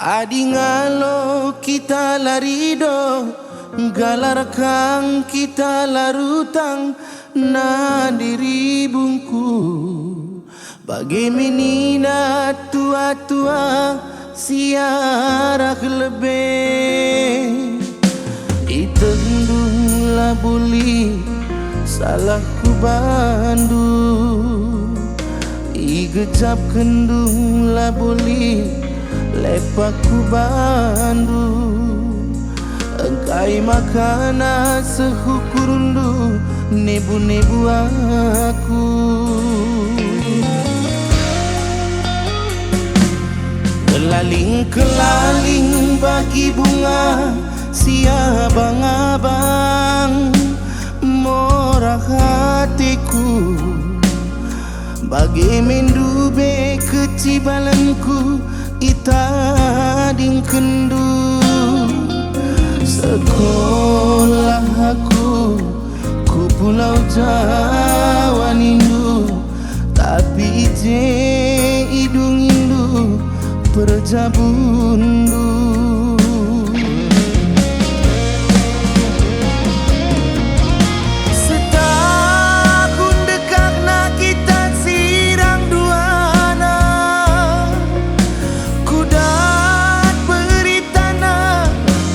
Adi ngalo kita larido, galar kang kita larutang na diri bungku. Bagi menina tua-tua siarak lebih. Itendung la buli salahku bandu. Igejap kendung la buli lepaku bandu. Engkai makana sehukurundu nebu-nebu aku. Kelaling-kelaling bagi bunga sia abang-abang morah hatiku. Bagi mendube kecibalanku ita ding kendu. Sekolah aku ku pulau Jawa nindu, tapi je idung indu perjabundu. Setahun dekat nak kita sirang duana, kudat beritana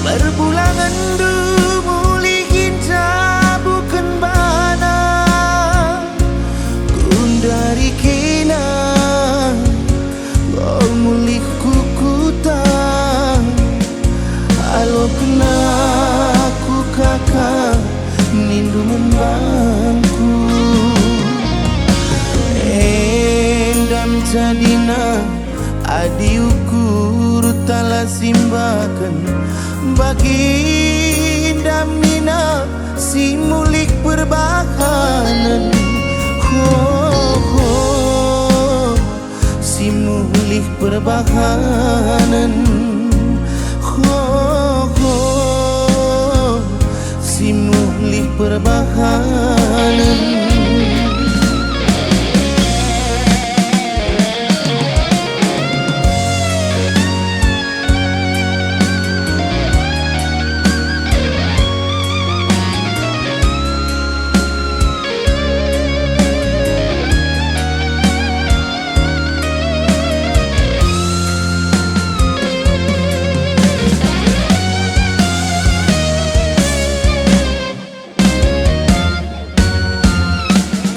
berbulangan du mulihin cabukan bana. Kundari kena kau mulih kukutang, alo kena ku kakak nindu membangku. Endam jadina adi ukur tala simbakan, bagi endam nina si mulik perbakanan. Si mulik perbakanan. Si mulik perbakanan.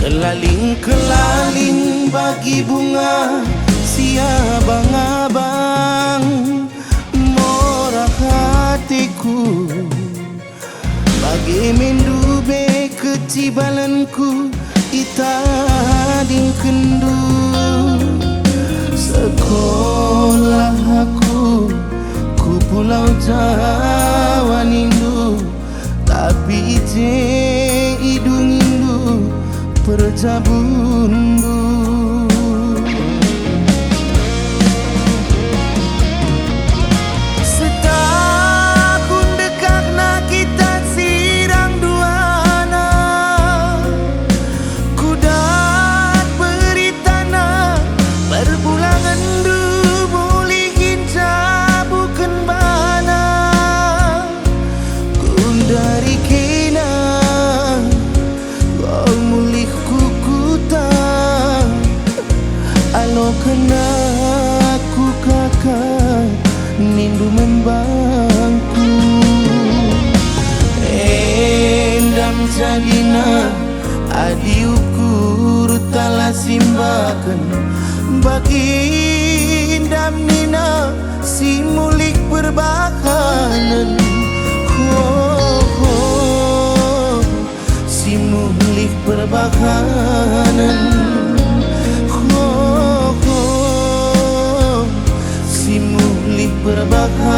Kelaling-kelaling bagi bunga sia abang-abang morah hatiku. Bagi mendube kecibalanku ita ding kendu. Sekolah aku ku pulau Jawa nindu, tapi je idung indu perjabundu. Setahun dekat nak kita sirang duana, kudat beritana berbulangan du mulihin cabukan bana. Kundari kena kau mulih kukutang, alo kena ku kakak nindu membangku. Endam jadina adi ukur tala simbakan, bagi endam nina si mulik perbakanan. Si mulik perbakanan. Si mulik perbakanan.